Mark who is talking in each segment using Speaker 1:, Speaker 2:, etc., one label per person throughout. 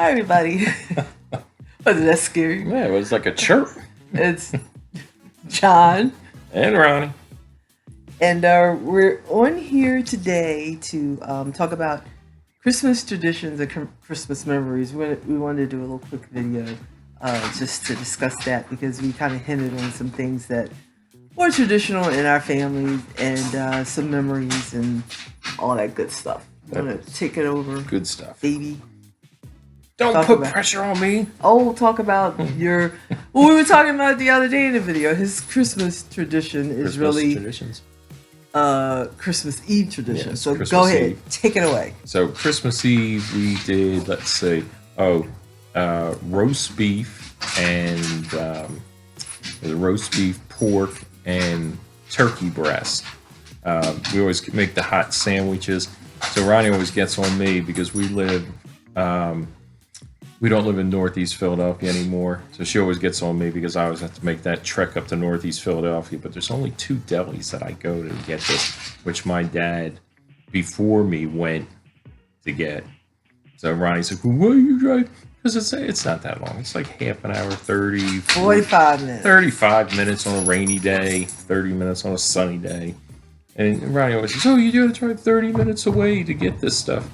Speaker 1: Hi, everybody. Wasn't that scary?
Speaker 2: Yeah, it was like a chirp.
Speaker 1: It's John,
Speaker 2: And Ronnie.
Speaker 1: and we're on here today to talk about Christmas traditions and Christmas memories. We wanted to do a little quick video just to discuss that because we kind of hinted on some things that were traditional in our families and some memories and all that good stuff. You want to take it over,
Speaker 2: Good stuff.
Speaker 1: baby?
Speaker 2: Don't
Speaker 1: Talk
Speaker 2: put
Speaker 1: about-
Speaker 2: pressure on me.
Speaker 1: Oh, talk about your. Well, we were talking about it the other day in the video. His Christmas tradition is
Speaker 2: Christmas
Speaker 1: really
Speaker 2: traditions.
Speaker 1: Christmas Eve tradition.
Speaker 2: Yes,
Speaker 1: So
Speaker 2: Christmas
Speaker 1: go ahead,
Speaker 2: Eve.
Speaker 1: take it away.
Speaker 2: So Christmas Eve we did, let's see, roast beef and roast beef, pork, and turkey breast. We always make the hot sandwiches. So Ronnie always gets on me because we don't live in Northeast Philadelphia anymore. So she always gets on me because I always have to make that trek up to Northeast Philadelphia. But there's only two delis that I go to get this, which my dad, before me, went to get. So Ronnie's like, well, why are you driving? Because it's not that long. It's like half an hour,
Speaker 1: 45 minutes.
Speaker 2: 35 minutes on a rainy day, 30 minutes on a sunny day. And Ronnie always says, oh, you got to drive 30 minutes away to get this stuff.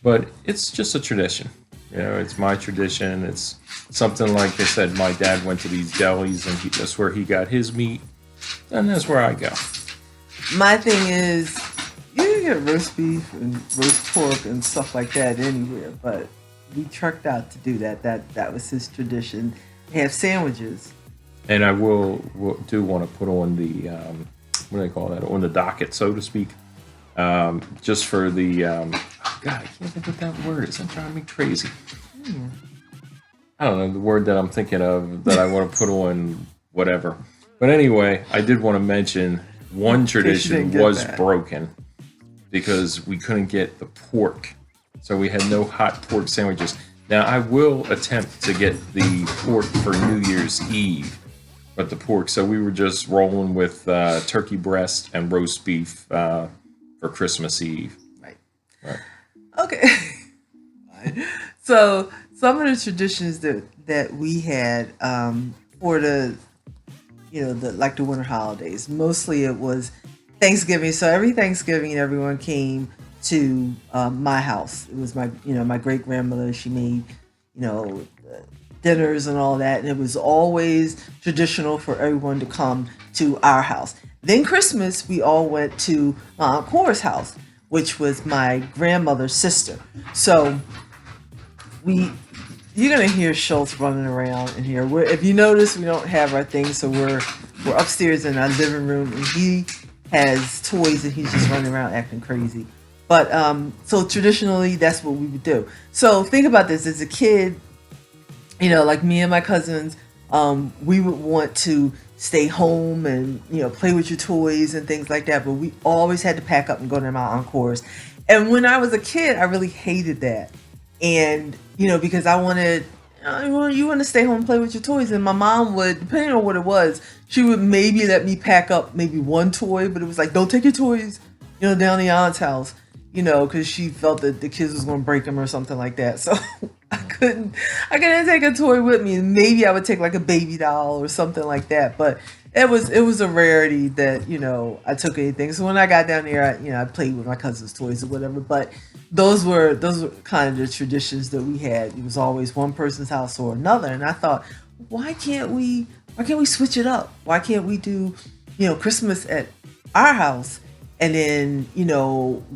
Speaker 2: But it's just a tradition. You know, it's my tradition. It's something like I said, my dad went to these delis and that's where he got his meat. And that's where I go.
Speaker 1: My thing is, you can get roast beef and roast pork and stuff like that anywhere, but we trucked out to do that. That was his tradition. Have sandwiches.
Speaker 2: And I will do want to put on the, what do they call that? On the docket, so to speak. Just for the, God, I can't think what that word is. That driving me crazy. I don't know the word that I'm thinking of that I want to put on whatever. But anyway, I did want to mention one tradition was broken because we couldn't get the pork. So we had no hot pork sandwiches. Now I will attempt to get the pork for New Year's Eve. But the pork, so we were just rolling with turkey breast and roast beef for Christmas Eve.
Speaker 1: Right. Okay. So some of the traditions that we had for the the winter holidays, mostly it was Thanksgiving. So every Thanksgiving, everyone came to my house. It was my great grandmother. She made dinners and all that, and it was always traditional for everyone to come to our house. Then Christmas, we all went to my Aunt Cora's house, which was my grandmother's sister. So you're gonna hear Schultz running around in here. If you notice, we don't have our things, so we're upstairs in our living room, and he has toys and he's just running around acting crazy. But so traditionally, that's what we would do. So think about this: as a kid, like me and my cousins, we would want to stay home and play with your toys and things like that, but we always had to pack up and go to my Aunt Cora's. And when I was a kid, I really hated that. And because I wanted, you want to stay home and play with your toys, and my mom would, depending on what it was, she would maybe let me pack up maybe one toy, but it was like, don't take your toys down the aunt's house, because she felt that the kids was going to break them or something like that. So I couldn't take a toy with me, and maybe I would take like a baby doll or something like that. But it was a rarity that I took anything. So when I got down there, I played with my cousin's toys or whatever. But those were kind of the traditions that we had. It was always one person's house or another, and I thought, why can't we switch it up? Why can't we do Christmas at our house and then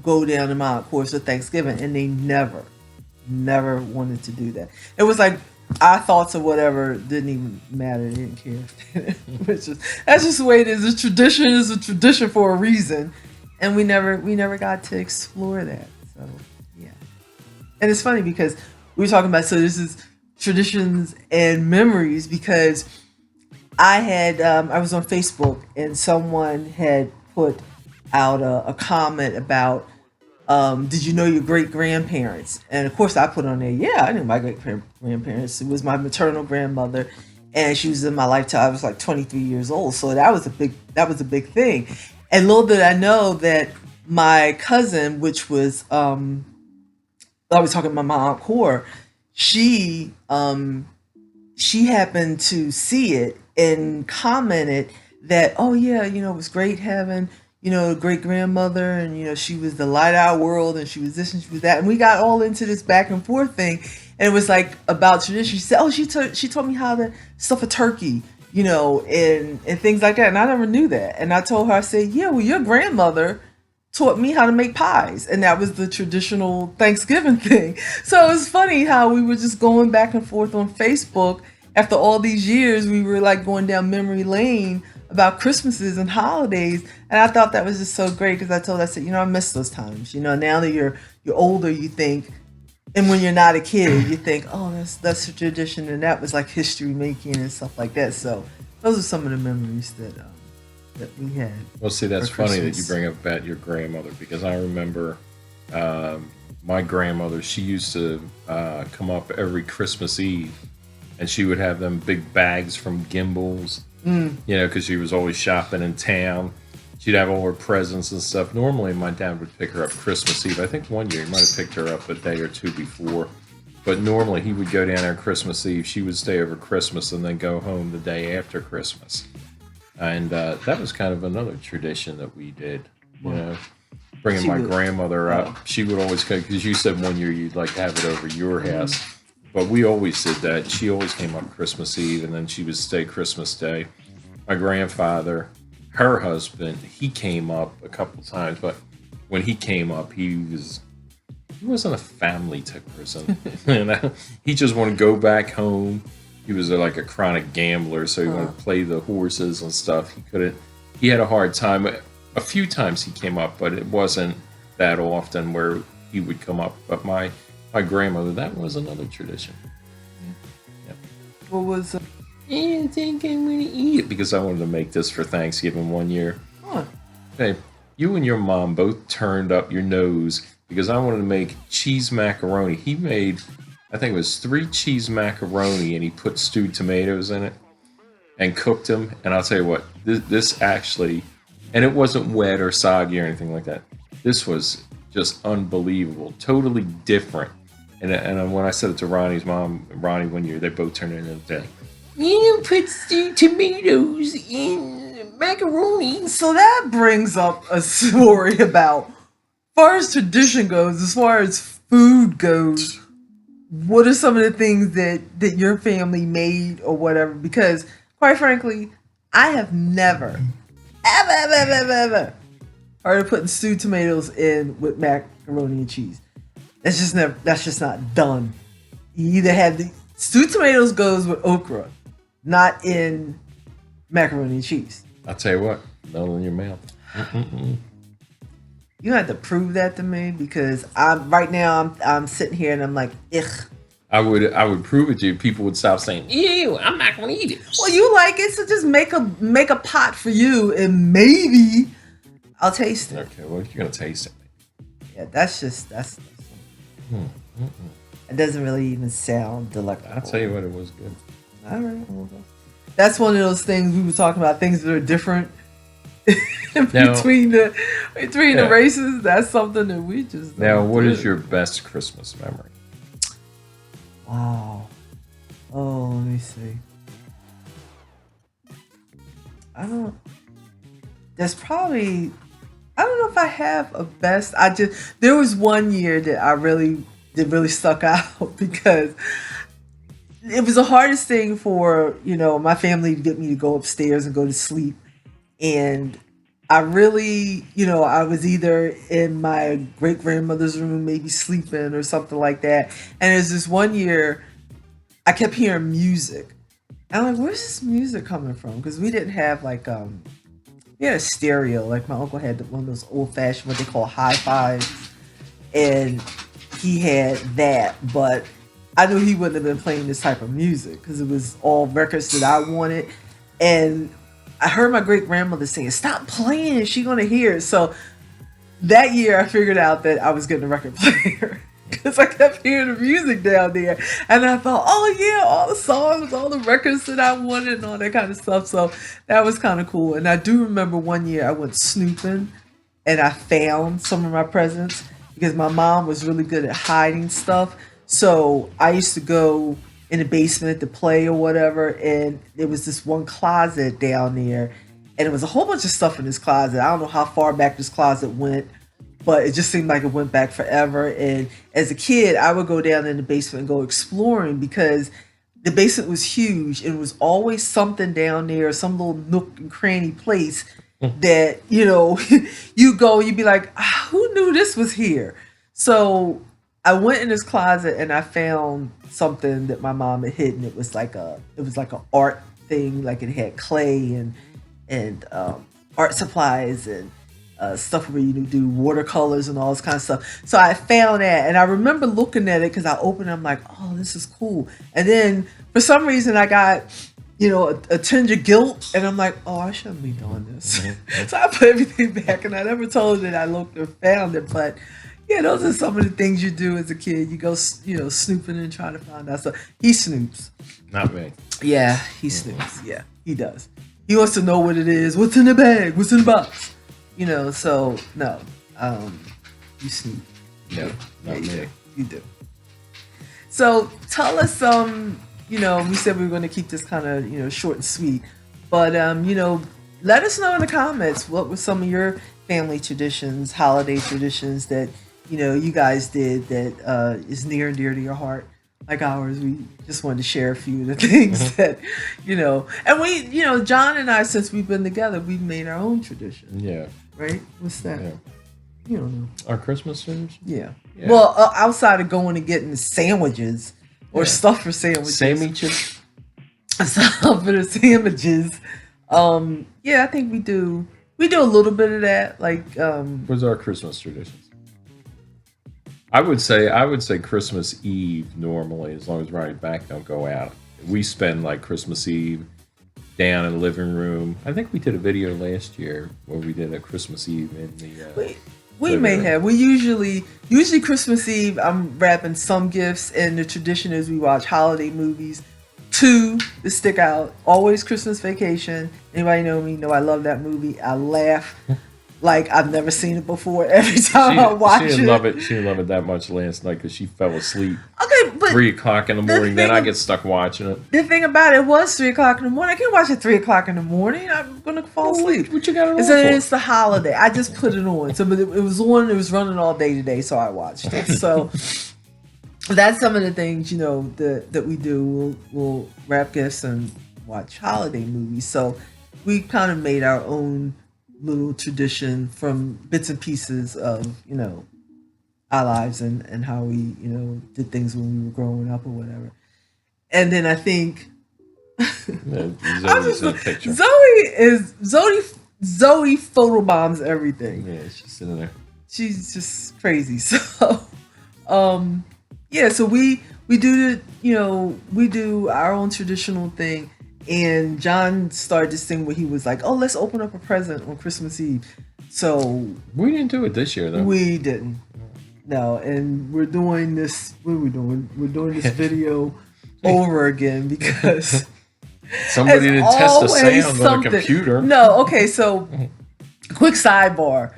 Speaker 1: go down to my Aunt Cora's for Thanksgiving? And they never wanted to do that. It was like our thoughts or whatever didn't even matter. They didn't care. That's just the way it is. A tradition is a tradition for a reason, and we never got to explore that. So yeah, and it's funny because we were talking about, so this is traditions and memories, because I was on Facebook and someone had put out a comment about, did you know your great grandparents? And of course I put on there, yeah, I knew my great grandparents. It was my maternal grandmother, and she was in my lifetime. I was like 23 years old, so that was a big thing. And little did I know that my cousin, which was I was talking about my Aunt Cora, she she happened to see it and commented that, oh yeah, it was great having, a great grandmother, and she was the light of our world, and she was this and she was that, and we got all into this back and forth thing, and it was like about tradition. She said, oh, she taught me how to stuff a turkey, and things like that, and I never knew that, and I told her, I said, yeah, well, your grandmother taught me how to make pies, and that was the traditional Thanksgiving thing. So it was funny how we were just going back and forth on Facebook. After all these years, we were like going down memory lane about Christmases and holidays, and I thought that was just so great because I said, I miss those times. Now that you're older, you think, and when you're not a kid, you think, oh, that's a tradition, and that was like history making and stuff like that. So those are some of the memories that we had.
Speaker 2: Well, see, that's
Speaker 1: for
Speaker 2: funny that you
Speaker 1: Christmas.
Speaker 2: bring up about your grandmother, because I remember my grandmother. She used to come up every Christmas Eve, and she would have them big bags from Gimbals, because she was always shopping in town. She'd have all her presents and stuff. Normally, my dad would pick her up Christmas Eve. I think one year he might have picked her up a day or two before. But normally, he would go down there Christmas Eve. She would stay over Christmas and then go home the day after Christmas. And that was kind of another tradition that we did, bringing my grandmother up. She would always come, because you said one year you'd like to have it over your house. But we always did that. She always came up Christmas Eve, and then she would stay Christmas Day. My grandfather, her husband, he came up a couple times, but when he came up, he wasn't a family type person. He just wanted to go back home. He was like a chronic gambler, so he wanted to play the horses and stuff. He had a hard time. A few times he came up, but it wasn't that often where he would come up. But my grandmother, that was another tradition. Yep.
Speaker 1: What was
Speaker 2: I think I'm going to eat it because I wanted to make this for Thanksgiving one year.
Speaker 1: what?
Speaker 2: Hey, you and your mom both turned up your nose because I wanted to make cheese macaroni. He made, I think it was 3 cheese macaroni, and he put stewed tomatoes in it and cooked them. And I'll tell you what, this actually, and it wasn't wet or soggy or anything like that. This was just unbelievable, totally different. And when I said it to Ronnie's mom, Ronnie, one year, they both turned in and said, "You put stewed tomatoes in macaroni."
Speaker 1: So that brings up a story about, as far as tradition goes, as far as food goes, what are some of the things that your family made or whatever? Because quite frankly, I have never, ever heard of putting stewed tomatoes in with macaroni and cheese. That's just not done. You either have the stewed tomatoes goes with okra, not in macaroni and cheese.
Speaker 2: I'll tell you what, melt in your mouth.
Speaker 1: You have to prove that to me, because I'm sitting here and I'm like, ugh.
Speaker 2: I would prove it to you. People would stop saying, "Ew, I'm not going to eat it."
Speaker 1: Well, you like it, so just make a pot for you, and maybe I'll taste it.
Speaker 2: Okay, well, you're going to taste it.
Speaker 1: Yeah, that's it doesn't really even sound delectable.
Speaker 2: I'll tell you what, it was good.
Speaker 1: All right, that's one of those things we were talking about, things that are different between the races. That's something that we just
Speaker 2: Now, what
Speaker 1: do.
Speaker 2: is your best Christmas memory?
Speaker 1: Wow. Oh, let me see. There's probably, I don't know if I have a best. There was one year that really stuck out because it was the hardest thing for, my family to get me to go upstairs and go to sleep. And I really, I was either in my great grandmother's room, maybe sleeping or something like that. And there's this one year I kept hearing music. And I'm like, where's this music coming from? Because we didn't have we had a stereo. Like my uncle had one of those old fashioned, what they call hi-fis. And he had that, but I knew he wouldn't have been playing this type of music because it was all records that I wanted. And I heard my great grandmother saying, "Stop playing, is she gonna hear it?" So that year I figured out that I was getting a record player because I kept hearing the music down there. And I thought, oh yeah, all the songs, all the records that I wanted and all that kind of stuff. So that was kind of cool. And I do remember one year I went snooping and I found some of my presents because my mom was really good at hiding stuff. So I used to go in the basement to play or whatever, and there was this one closet down there, and it was a whole bunch of stuff in this closet. I don't know how far back this closet went, but it just seemed like it went back forever. And as a kid, I would go down in the basement and go exploring because the basement was huge and it was always something down there, some little nook and cranny place that, you go, you'd be like, who knew this was here? So I went in this closet and I found something that my mom had hidden. It was like a art thing, like it had clay and art supplies and stuff where you do watercolors and all this kind of stuff. So I found that, and I remember looking at it because I opened it, I'm like, oh, this is cool. And then for some reason I got, a tinge of guilt, and I'm like, oh, I shouldn't be doing this. So I put everything back, and I never told her that I looked or found it. But yeah, those are some of the things you do as a kid. You go, snooping and trying to find out stuff. He snoops.
Speaker 2: Not me.
Speaker 1: Yeah, he snoops. Yeah, he does. He wants to know what it is. What's in the bag? What's in the box? So no, you sneak.
Speaker 2: No, not me.
Speaker 1: You do. So tell us, we said we were going to keep this kind of, short and sweet, but let us know in the comments what were some of your family traditions, holiday traditions that you guys did that is near and dear to your heart. Like ours, we just wanted to share a few of the things that, and we, John and I, since we've been together, we've made our own tradition.
Speaker 2: Yeah.
Speaker 1: Right? What's that?
Speaker 2: Yeah.
Speaker 1: You don't know.
Speaker 2: Our Christmas tradition?
Speaker 1: Yeah. Well, outside of going and getting sandwiches or stuff for sandwiches.
Speaker 2: Sandwiches?
Speaker 1: Stuff for the sandwiches. I think we do a little bit of that. Like,
Speaker 2: what's our Christmas traditions? I would say Christmas Eve normally, as long as Ronnie back don't go out. We spend like Christmas Eve down in the living room. I think we did a video last year where we did a Christmas Eve in the.
Speaker 1: We may have. We usually Christmas Eve. I'm wrapping some gifts, and the tradition is we watch holiday movies. Two that stick out. Always Christmas Vacation. Anybody know me? Know I love that movie. I laugh like I've never seen it before. Every time I watch it.
Speaker 2: She didn't love it. She didn't love it that much last night because she fell asleep.
Speaker 1: Okay, but
Speaker 2: 3:00 in the morning. Then I get stuck watching it.
Speaker 1: The thing about it was 3:00 in the morning. I can't watch it 3:00 in the morning. I'm gonna fall asleep.
Speaker 2: What you got it on
Speaker 1: for? It's the holiday. I just put it on. So, but it was on. It was running all day today, so I watched it. So. That's some of the things, that we do. We'll wrap gifts and watch holiday movies. So we kind of made our own little tradition from bits and pieces of, our lives and how we, did things when we were growing up or whatever. And then I think
Speaker 2: Zoe's in a picture.
Speaker 1: Zoe photobombs everything.
Speaker 2: Yeah, she's sitting there.
Speaker 1: She's just crazy. So, so we do we do our own traditional thing, and John started this thing where he was like, "Oh, let's open up a present on Christmas Eve." So
Speaker 2: we didn't do it this year, though.
Speaker 1: We didn't. No, and we're doing this. What are we doing? We're doing this video over again because
Speaker 2: somebody didn't test the sound on the computer.
Speaker 1: No, okay. So, quick sidebar.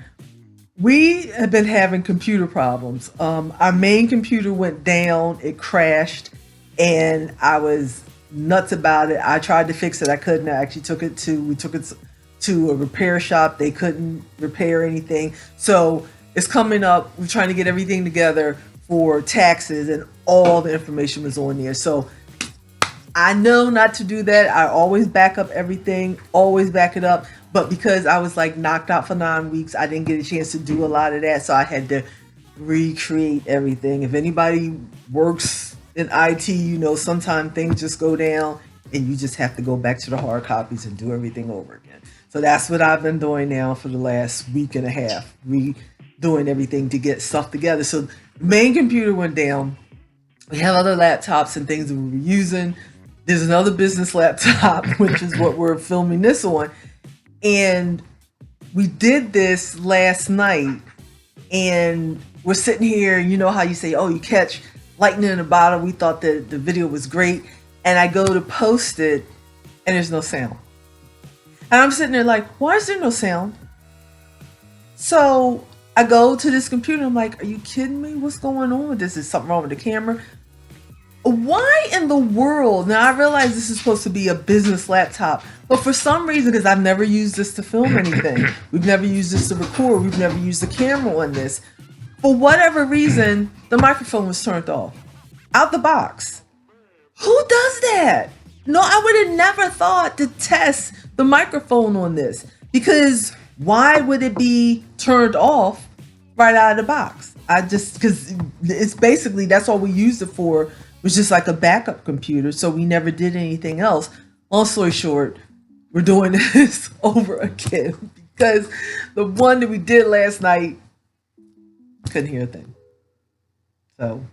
Speaker 1: We have been having computer problems. Our main computer went down, it crashed, and I was nuts about it. I tried to fix it, I couldn't. I actually took it to a repair shop. They couldn't repair anything. So it's coming up. We're trying to get everything together for taxes, and all the information was on there. So I know not to do that. I always back up everything, always back it up. But because I was like knocked out for 9 weeks, I didn't get a chance to do a lot of that. So I had to recreate everything. If anybody works in IT, sometimes things just go down and you just have to go back to the hard copies and do everything over again. So that's what I've been doing now for the last week and a half. Redoing everything to get stuff together. So the main computer went down. We have other laptops and things that we were using. There's another business laptop, which is what we're filming this on. And we did this last night, and we're sitting here, you know how you say, oh, you catch lightning in a bottle. We thought that the video was great. And I go to post it, and there's no sound. And I'm sitting there like, why is there no sound? So I go to this computer. I'm like, are you kidding me? What's going on with this? Is something wrong with the camera? Why in the world? Now, I realize this is supposed to be a business laptop, but for some reason, because I've never used this to film anything, we've never used this to record, we've never used the camera on this. For whatever reason, the microphone was turned off. Out the box. Who does that? No, I would have never thought to test the microphone on this, because why would it be turned off right out of the box? Because it's basically, that's all we used it for, was just like a backup computer, so we never did anything else. Long story short, we're doing this over again because the one that we did last night, couldn't hear a thing. So,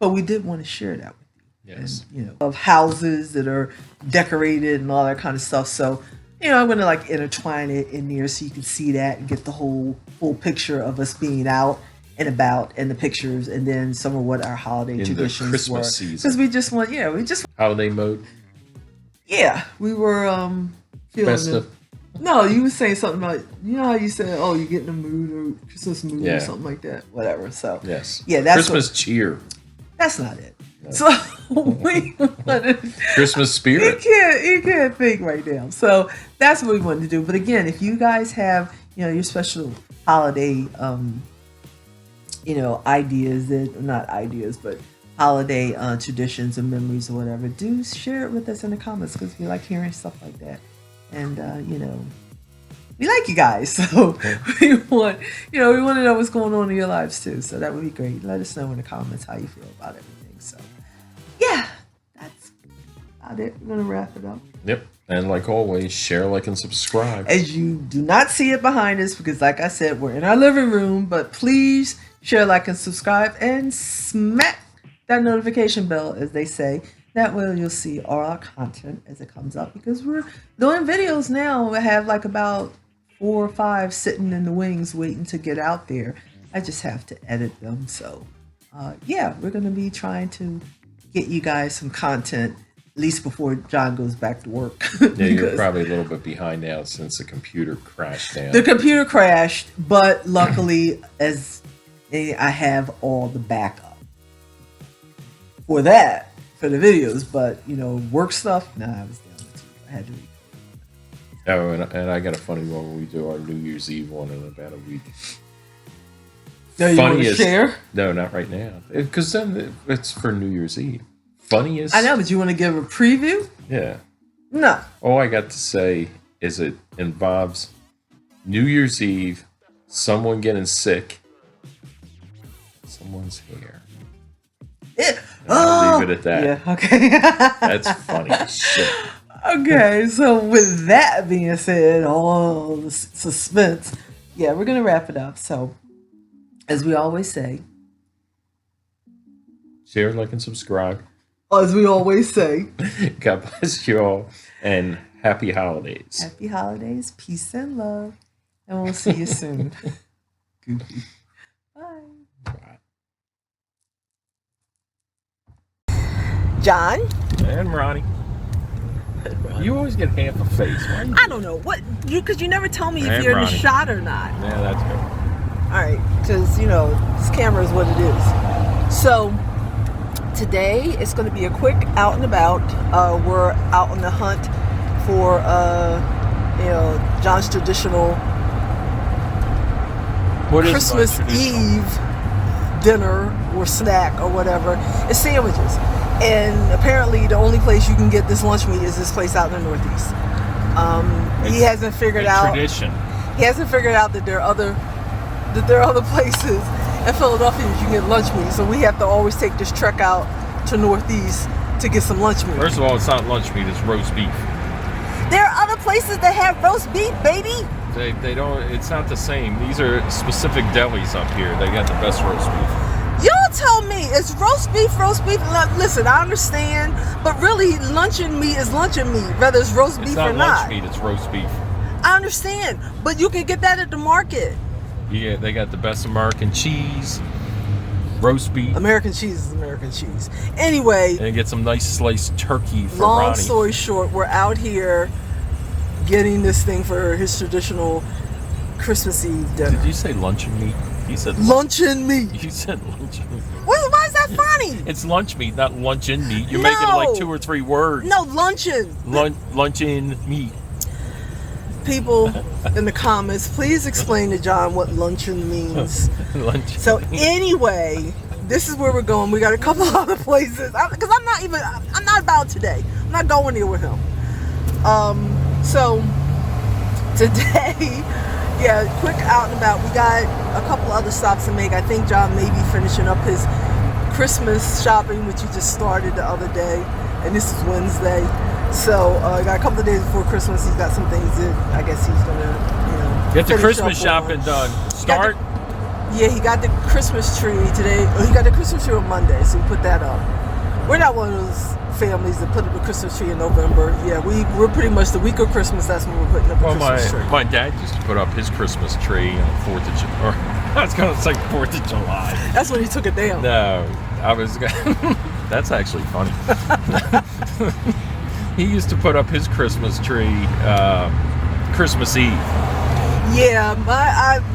Speaker 1: but we did want to share that with you.
Speaker 2: Yes.
Speaker 1: And, of houses that are decorated and all that kind of stuff. So, I'm going to like intertwine it in there so you can see that and get the whole full picture of us being out and about, and the pictures, and then some of what our holiday traditions
Speaker 2: Christmas
Speaker 1: were.
Speaker 2: season.
Speaker 1: Because we just want,
Speaker 2: holiday mode.
Speaker 1: Yeah, we were feeling
Speaker 2: Festive.
Speaker 1: No, you were saying something about, how you said, oh, you get in the mood or Christmas mood or something like that. Whatever. So
Speaker 2: Yes.
Speaker 1: Yeah, that's
Speaker 2: Christmas cheer.
Speaker 1: That's not it. No. So we wanted,
Speaker 2: Christmas spirit.
Speaker 1: You can't think right now. So that's what we wanted to do. But again, if you guys have your special holiday ideas, that not ideas, but holiday traditions and memories or whatever, do share it with us in the comments, because we like hearing stuff like that. And we like you guys, so we want to know what's going on in your lives too. So that would be great. Let us know in the comments how you feel about everything. So yeah, that's about it. We're gonna wrap it up.
Speaker 2: Yep. And like always, share, like, and subscribe.
Speaker 1: As you do not see it behind us, because like I said, we're in our living room, but please share, like, and subscribe, and smack that notification bell, as they say. That way you'll see all our content as it comes up, because we're doing videos now. We have like about 4 or 5 sitting in the wings waiting to get out there. I just have to edit them. So yeah, we're going to be trying to get you guys some content, at least before John goes back to work.
Speaker 2: Yeah, you're probably a little bit behind now since the computer crashed down.
Speaker 1: The computer crashed, but luckily, as I have all the backup for that, for the videos. But work stuff, I was down with you. I had to record.
Speaker 2: Oh, and I got a funny one when we do our New Year's Eve one in about a week.
Speaker 1: No, you want to share?
Speaker 2: No, not right now, because then it's for New Year's Eve. Funniest.
Speaker 1: I know, but you want to give a preview?
Speaker 2: Yeah.
Speaker 1: No.
Speaker 2: All I got to say is it involves New Year's Eve, someone getting sick, someone's hair. I'll leave it at that.
Speaker 1: Yeah, okay.
Speaker 2: That's funny as shit.
Speaker 1: Okay, so with that being said, all the suspense, yeah, we're going to wrap it up. So, as we always say,
Speaker 2: share, like, and subscribe.
Speaker 1: As we always say,
Speaker 2: God bless you all, and happy holidays.
Speaker 1: Happy holidays, peace and love, and we'll see you soon. Goofy. Bye. John?
Speaker 2: And Ronnie. You always get half a face.
Speaker 1: I don't know. Because you never tell me if
Speaker 2: and
Speaker 1: you're
Speaker 2: Ronnie.
Speaker 1: in the shot or not.
Speaker 2: Yeah, that's good.
Speaker 1: All right, because, this camera is what it is. So, today it's going to be a quick out and about. We're out on the hunt for, John's traditional Christmas Eve dinner or snack or whatever. It's sandwiches. And apparently the only place you can get this lunch meat is this place out in the Northeast. He hasn't figured out
Speaker 2: tradition.
Speaker 1: He hasn't figured out that there are other places in Philadelphia that you can get lunch meat. So we have to always take this trek out to Northeast to get some lunch meat.
Speaker 2: First of all, it's not lunch meat; it's roast beef.
Speaker 1: There are other places that have roast beef, baby.
Speaker 2: They don't. It's not the same. These are specific delis up here. They got the best roast beef.
Speaker 1: Y'all tell me, is roast beef? Listen, I understand, but really, luncheon meat is luncheon meat, whether it's roast beef or not.
Speaker 2: It's not lunch meat, it's roast beef.
Speaker 1: I understand, but you can get that at the market.
Speaker 2: Yeah, they got the best American cheese, roast beef.
Speaker 1: American cheese is American cheese. Anyway.
Speaker 2: And get some nice sliced turkey for
Speaker 1: Long
Speaker 2: Ronnie.
Speaker 1: story short, we're out here getting this thing for his traditional Christmas Eve dinner.
Speaker 2: Did you say luncheon meat? You said
Speaker 1: luncheon meat.
Speaker 2: You said luncheon meat.
Speaker 1: Why is that
Speaker 3: that funny?
Speaker 2: It's lunch meat, not luncheon meat. You're making like 2 or 3 words.
Speaker 3: No, luncheon.
Speaker 2: Luncheon meat.
Speaker 3: People in the comments, please explain to John what luncheon means.
Speaker 2: Luncheon.
Speaker 3: So anyway, this is where we're going. We got a couple other places because I'm not about today. I'm not going there with him. So today, yeah, quick out and about. We got a couple other stops to make. I think John may be finishing up his Christmas shopping, which he just started the other day, and this is Wednesday. So got a couple of days before Christmas. He's got some things that I guess he's gonna,
Speaker 2: get the Christmas shopping done. Start.
Speaker 3: He got the Christmas tree today. He got the Christmas tree on Monday, so we put that up. We're not one of those families that put up a Christmas tree in November. Yeah, we're pretty much the week of Christmas. That's when we're putting up a Christmas tree.
Speaker 2: My dad used to put up his Christmas tree on the 4th of July. I was going to say 4th of July.
Speaker 3: That's when he took it down.
Speaker 2: No, I was. That's actually funny. He used to put up his Christmas tree Christmas Eve.
Speaker 3: Yeah,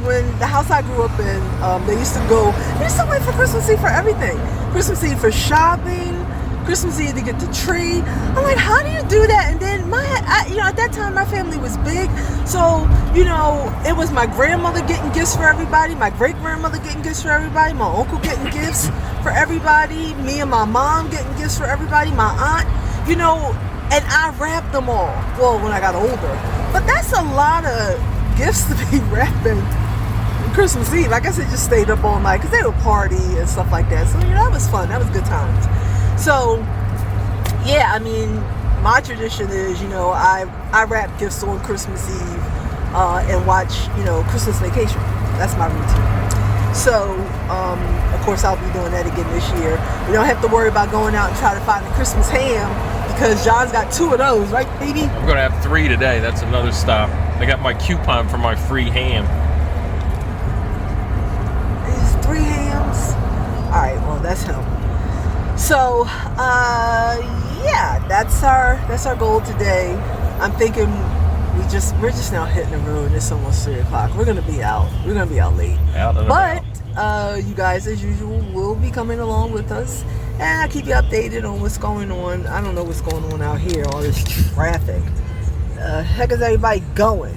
Speaker 3: when the house I grew up in, they used to wait for Christmas Eve for everything. Christmas Eve for shopping, Christmas Eve to get the tree. I'm like, how do you do that? And then at that time my family was big, so it was my grandmother getting gifts for everybody, my great grandmother getting gifts for everybody, my uncle getting gifts for everybody, me and my mom getting gifts for everybody, my aunt, and I wrapped them all. Well, when I got older, but that's a lot of gifts to be wrapping Christmas Eve. I guess they just stayed up all night because they would party and stuff like that. So that was fun. That was good times. So yeah, I mean, my tradition is I wrap gifts on Christmas Eve and watch Christmas Vacation. That's my routine. So of course I'll be doing that again this year. We don't have to worry about going out and trying to find the Christmas ham because John's got 2 of those, right, baby?
Speaker 2: I'm gonna have 3 today. That's another stop. I got my coupon for my free ham.
Speaker 3: There's 3 hams. All right, well that's him. So yeah, that's our goal today. I'm thinking we're just now hitting the road. It's almost 3 o'clock. We're gonna be out. We're gonna be out late. But you guys, as usual, will be coming along with us, and I'll keep you updated on what's going on. I don't know what's going on out here. All this traffic. Heck is everybody going?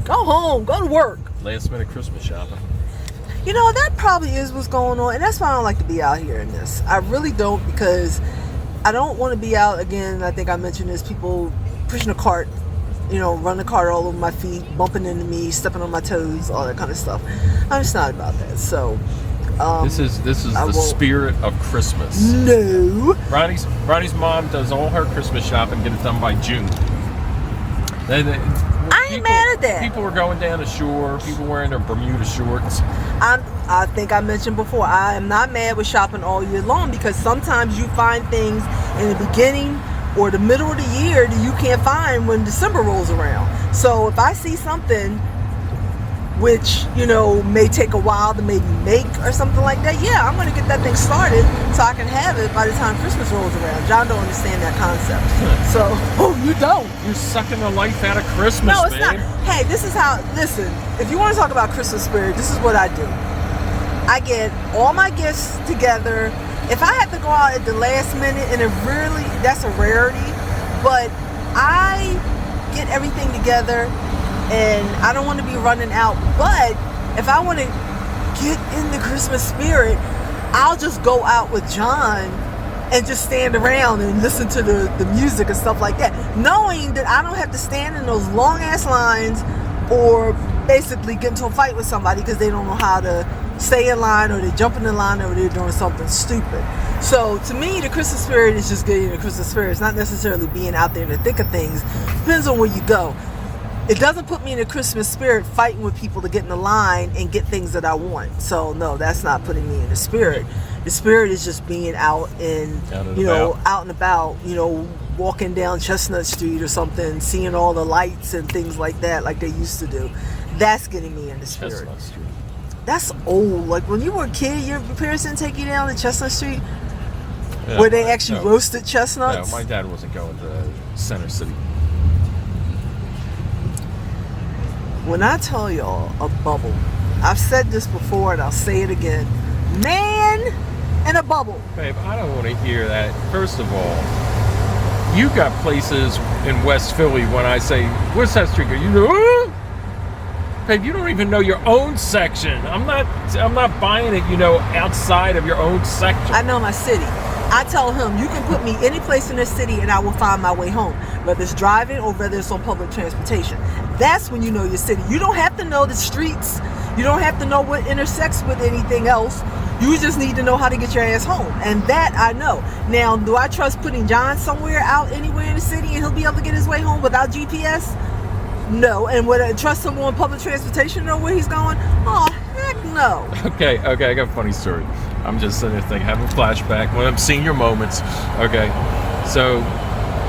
Speaker 3: Go home. Go to work.
Speaker 2: Last minute Christmas shopping.
Speaker 3: That probably is what's going on, and that's why I don't like to be out here in this. I really don't, because I don't want to be out again. I think I mentioned this. People pushing a cart, run the cart all over my feet, bumping into me, stepping on my toes, all that kind of stuff. I'm just not about that. So
Speaker 2: this is the spirit of Christmas.
Speaker 3: No.
Speaker 2: Ronnie's mom does all her Christmas shopping, get it done by June.
Speaker 3: I ain't mad at that.
Speaker 2: People were going down the shore, people wearing their Bermuda shorts.
Speaker 3: I think I mentioned before, I am not mad with shopping all year long, because sometimes you find things in the beginning or the middle of the year that you can't find when December rolls around. So if I see something which may take a while to maybe make or something like that, yeah, I'm gonna get that thing started so I can have it by the time Christmas rolls around. John don't understand that concept. So you don't.
Speaker 2: You're sucking the life out of Christmas.
Speaker 3: No, it's not. Hey, this is how. Listen, if you want to talk about Christmas spirit, this is what I do. I get all my gifts together. If I have to go out at the last minute, and that's a rarity, but I get everything together. And I don't want to be running out. But if I want to get in the Christmas spirit, I'll just go out with John and just stand around and listen to the music and stuff like that, knowing that I don't have to stand in those long ass lines or basically get into a fight with somebody because they don't know how to stay in line, or they jump in the line, or they're doing something stupid. So to me, the Christmas spirit is just getting the Christmas spirit. It's not necessarily being out there in the thick of things. Depends on where you go. It doesn't put me in the Christmas spirit fighting with people to get in the line and get things that I want. So no, that's not putting me in the spirit. The spirit is just being out and out and about, walking down Chestnut Street or something, seeing all the lights and things like that, like they used to do. That's getting me in the spirit.
Speaker 2: Chestnut Street.
Speaker 3: That's old. Like when you were a kid, your parents didn't take you down to Chestnut Street, where they actually roasted chestnuts.
Speaker 2: No, my dad wasn't going to Center City.
Speaker 3: When I tell y'all a bubble, I've said this before and I'll say it again. Man, in a bubble.
Speaker 2: Babe, I don't want to hear that. First of all, you got places in West Philly when I say, what's that street? You go, oh! Babe, you don't even know your own section. I'm not buying it, outside of your own section.
Speaker 3: I know my city. I tell him, you can put me any place in the city and I will find my way home, whether it's driving or whether it's on public transportation. That's when you know your city. You don't have to know the streets. You don't have to know what intersects with anything else. You just need to know how to get your ass home. And that I know. Now, do I trust putting John somewhere out anywhere in the city and he'll be able to get his way home without GPS? No. And would I trust him on public transportation to know where he's going? Oh, heck no.
Speaker 2: Okay, I got a funny story. I'm just sitting there thinking, having a flashback, one of them senior moments. Okay, so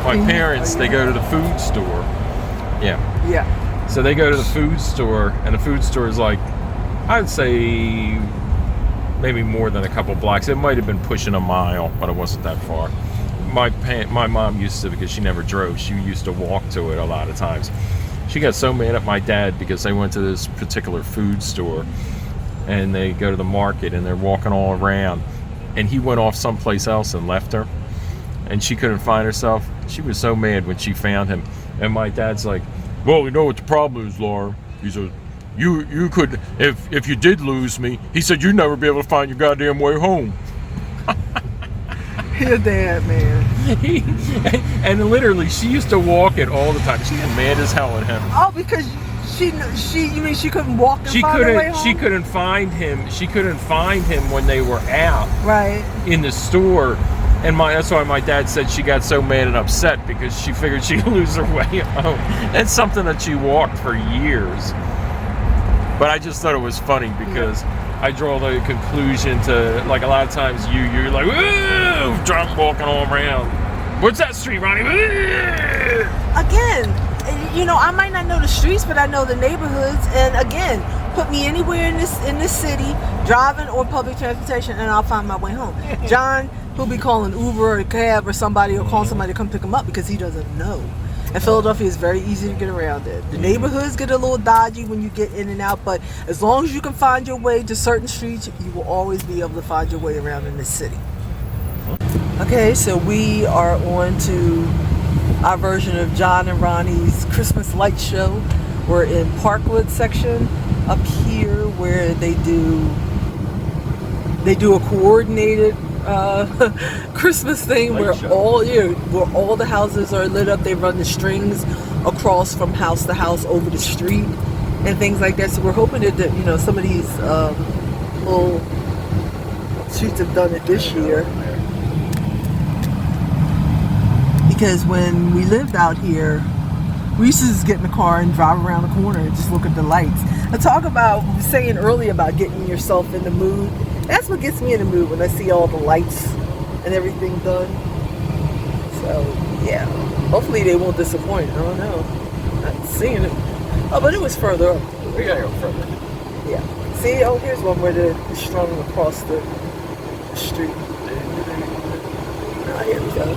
Speaker 2: my parents, they go to the food store. Yeah. So they go to the food store, and the food store is like, I'd say maybe more than a couple blocks. It might have been pushing a mile, but it wasn't that far. My mom used to, because she never drove, she used to walk to it a lot of times. She got so mad at my dad because they went to this particular food store and they go to the market and they're walking all around, and he went off someplace else and left her, and she couldn't find herself. She was so mad when she found him, and my dad's like, well, you know what the problem is, Laura. He said, you could, if you did lose me, he said, you'd never be able to find your goddamn way home.
Speaker 3: Your dad, man.
Speaker 2: And literally, she used to walk it all the time. She got mad as hell at him.
Speaker 3: Oh, because you mean she couldn't walk and find her way home?
Speaker 2: She couldn't find him. She couldn't find him when they were out.
Speaker 3: Right.
Speaker 2: In the store. And that's why my dad said she got so mad and upset, because she figured she'd lose her way home. That's something that she walked for years. But I just thought it was funny because I draw the conclusion to, like, a lot of times you're like, woo, drunk walking all around. What's that street, Ronnie? Woo!
Speaker 3: Again, I might not know the streets, but I know the neighborhoods. And again, put me anywhere in this city, driving or public transportation, and I'll find my way home. John, he'll be calling Uber or a cab or somebody, or calling somebody to come pick him up because he doesn't know. And Philadelphia is very easy to get around in. The neighborhoods get a little dodgy when you get in and out, but as long as you can find your way to certain streets, you will always be able to find your way around in this city. Okay, so we are on to our version of John and Ronnie's Christmas light show. We're in Parkwood section up here where they do a coordinated Christmas thing where all the houses are lit up. They run the strings across from house to house over the street and things like that. So we're hoping that some of these little streets have done it this year, because when we lived out here, we used to just get in the car and drive around the corner and just look at the lights. I talk about saying earlier about getting yourself in the mood. That's what gets me in the mood, when I see all the lights and everything done. So, yeah. Hopefully they won't disappoint. I don't know. Not seeing it. Oh, but it was further up.
Speaker 2: We gotta go further.
Speaker 3: Yeah. See, oh, here's one where they're strung across the street. Oh, here we go.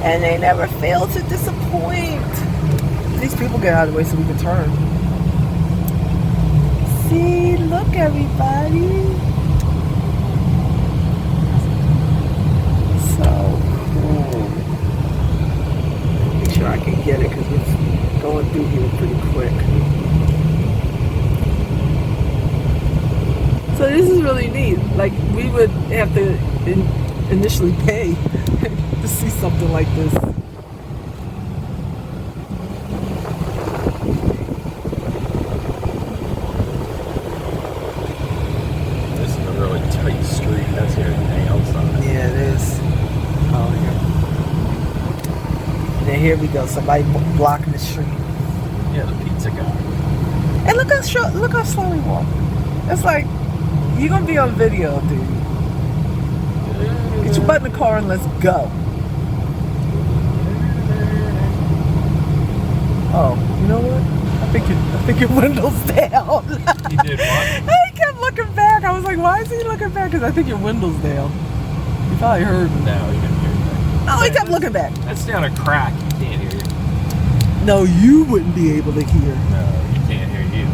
Speaker 3: And they never fail to disappoint. These people get out of the way so we can turn. See, look, everybody. So cool. Make sure I can get it because it's going through here pretty quick. So this is really neat. Like, we would have to initially pay to see something like this. Here we go. Somebody blocking the street.
Speaker 2: Yeah, the pizza guy.
Speaker 3: And look how slow he walk. It's like, you're gonna be on video, dude. Get your butt in the car and let's go. Oh, you know what? I think your window's down.
Speaker 2: You did what?
Speaker 3: He kept looking back. I was like, why is he looking back? Because I think your window's down. You probably heard me.
Speaker 2: No, you didn't hear me.
Speaker 3: Oh, he kept looking back.
Speaker 2: That's down a crack. You can't hear it.
Speaker 3: No, you wouldn't be able to hear.
Speaker 2: No, you can't hear you.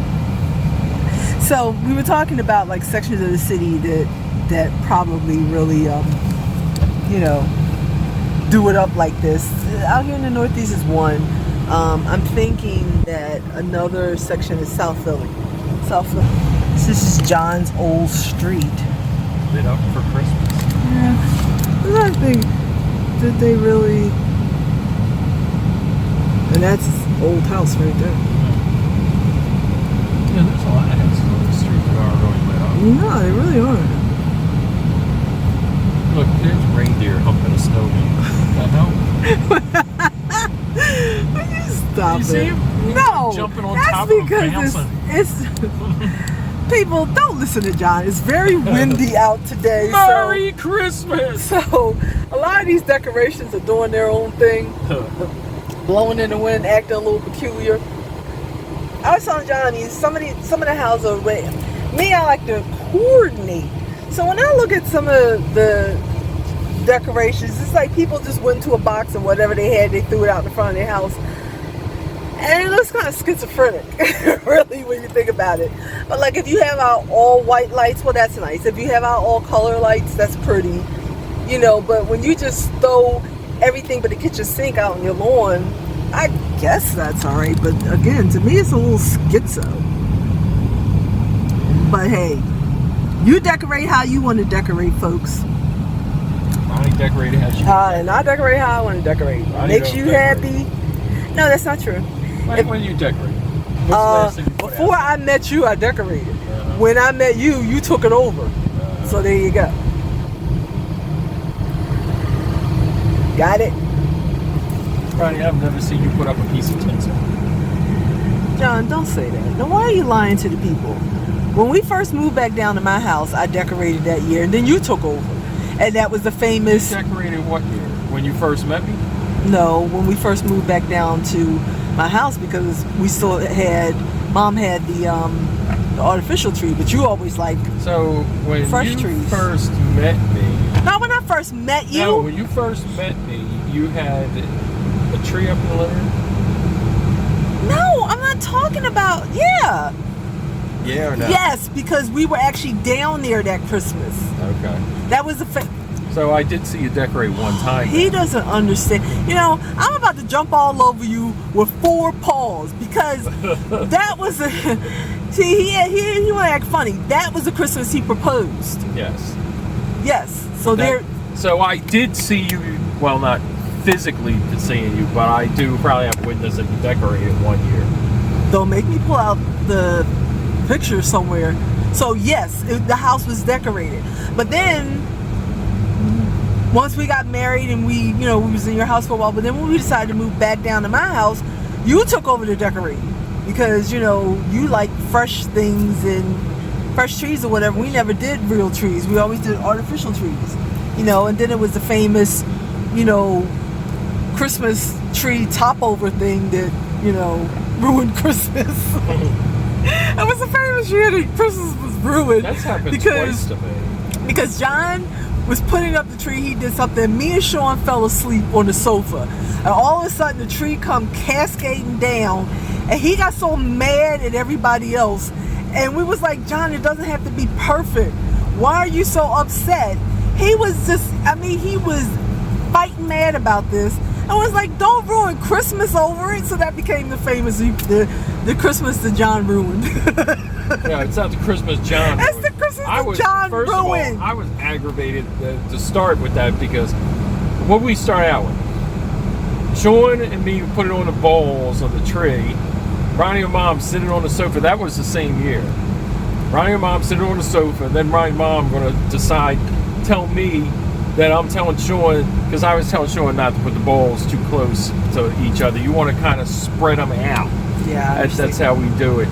Speaker 3: So we were talking about like sections of the city that that probably really, you know, do it up like this. Out here in the Northeast is one. I'm thinking that another section is South Philly. South Philly. This is John's old street.
Speaker 2: Lit up for Christmas.
Speaker 3: Yeah. I think, did they really? And that's his old house right there.
Speaker 2: Yeah, there's a lot of houses on the street that aren't really lit up.
Speaker 3: No, they really aren't.
Speaker 2: Look, there's reindeer humping a snowman. What the hell?
Speaker 3: Will you stop
Speaker 2: You
Speaker 3: it?
Speaker 2: see him?
Speaker 3: No,
Speaker 2: Jumping on
Speaker 3: that's
Speaker 2: top of him,
Speaker 3: because
Speaker 2: bouncing.
Speaker 3: it's people don't listen to John. It's very windy out today.
Speaker 2: Merry Christmas!
Speaker 3: So a lot of these decorations are doing their own thing, blowing in the wind, acting a little peculiar. I was telling Johnny, some of the houses are red. Me, I like to coordinate. So when I look at some of the decorations, it's like people just went into a box and whatever they had, they threw it out in front of their house. And it looks kind of schizophrenic, really, when you think about it. But like if you have our all white lights, well, that's nice. If you have our all color lights, that's pretty, you know. But when you just throw everything but the kitchen sink out on your lawn, I guess that's all right. But again, to me, it's a little schizo. But hey, you decorate how you want to decorate, folks.
Speaker 2: Ronnie decorated how she
Speaker 3: And I decorate how I want to decorate.
Speaker 2: Ronnie
Speaker 3: Makes
Speaker 2: don't
Speaker 3: you
Speaker 2: decorate.
Speaker 3: happy. No, that's not true.
Speaker 2: Like when you decorate. What's the last thing you put
Speaker 3: Before
Speaker 2: out?
Speaker 3: I met you, I decorated. When I met you, you took it over. So there you go. Got it?
Speaker 2: Ronnie, I've never seen you put up a piece of tinsel.
Speaker 3: John, don't say that. Now, why are you lying to the people? When we first moved back down to my house, I decorated that year, and then you took over. And that was the famous...
Speaker 2: You decorated what year? When you first met me?
Speaker 3: No, when we first moved back down to my house, because we still had... Mom had the artificial tree, but you always like...
Speaker 2: So, when
Speaker 3: fresh
Speaker 2: you
Speaker 3: trees.
Speaker 2: first met me...
Speaker 3: No, when I first met you...
Speaker 2: No, when you first met me, you had a tree up in the living room?
Speaker 3: No, I'm not talking about... Yeah.
Speaker 2: Yeah or no?
Speaker 3: Yes, because we were actually down there that Christmas.
Speaker 2: Okay.
Speaker 3: That was the...
Speaker 2: So I did see you decorate one time.
Speaker 3: He doesn't understand. You know, I'm about to jump all over you with 4 paws because that was a... See, he want to act funny. That was the Christmas he proposed.
Speaker 2: Yes.
Speaker 3: Yes. So there...
Speaker 2: So I did see you, well, not physically seeing you, but I do probably have witnessed that you decorated one year.
Speaker 3: Don't make me pull out the picture somewhere. So yes, the house was decorated. But then... Once we got married and we was in your house for a while, but then when we decided to move back down to my house, you took over the decorating because, you like fresh things and fresh trees or whatever. We never did real trees. We always did artificial trees, and then it was the famous, Christmas tree top over thing that, ruined Christmas. It was the famous year that Christmas was ruined.
Speaker 2: That's happened twice to me.
Speaker 3: Because John was putting up the tree, he did something. Me and Sean fell asleep on the sofa, and all of a sudden the tree come cascading down, and he got so mad at everybody else. And we was like, John, it doesn't have to be perfect. Why are you so upset? He was just, he was fighting mad about this. I was like, don't ruin Christmas over it. So that became the famous, the Christmas that John ruined.
Speaker 2: Yeah, it's not the Christmas John.
Speaker 3: That's the Christmas that John
Speaker 2: first of all,
Speaker 3: ruined.
Speaker 2: I was aggravated to start with that because what we start out with, Sean and me put it on the balls of the tree. Ronnie and Mom sitting on the sofa. That was the same year. Ronnie and Mom sitting on the sofa. Then Ronnie and Mom going to tell me that I'm telling Sean, because I was telling Sean not to put the balls too close to each other. You want to kind of spread them out.
Speaker 3: Yeah,
Speaker 2: That's how we do it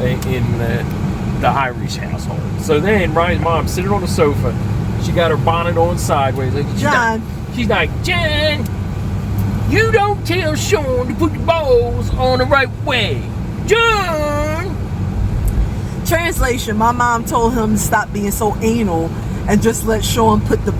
Speaker 2: in the Irish household. So then Ronnie's mom sitting on the sofa. She got her bonnet on sideways. She's like, John, you don't tell Sean to put the balls on the right way. John!
Speaker 3: Translation, my mom told him to stop being so anal and just let Sean put the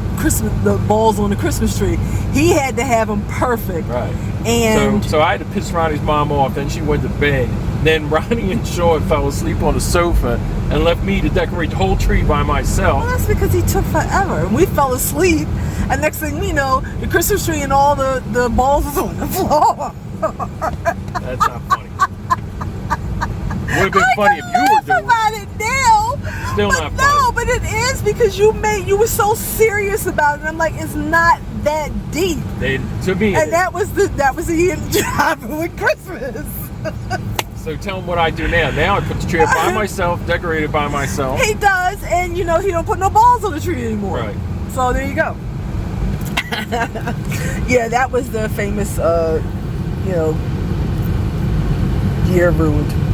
Speaker 3: balls on the Christmas tree. He had to have them perfect.
Speaker 2: Right.
Speaker 3: And
Speaker 2: so I had to piss Ronnie's mom off. Then she went to bed. Then Ronnie and Sean fell asleep on the sofa and left me to decorate the whole tree by myself.
Speaker 3: well, that's because he took forever. And we fell asleep, and next thing we know, the Christmas tree and all the balls is on the floor.
Speaker 2: That's not funny. Would have been funny if you were doing it.
Speaker 3: About it now.
Speaker 2: Still
Speaker 3: But
Speaker 2: not
Speaker 3: no,
Speaker 2: funny.
Speaker 3: but it is because you were so serious about it. I'm like, it's not that deep.
Speaker 2: To me,
Speaker 3: And that was the end job with Christmas.
Speaker 2: so tell them what I do now. Now I put the tree up by myself, decorate it by myself.
Speaker 3: He does, and he don't put no balls on the tree anymore.
Speaker 2: Right.
Speaker 3: So there you go. Yeah, that was the famous, year ruined.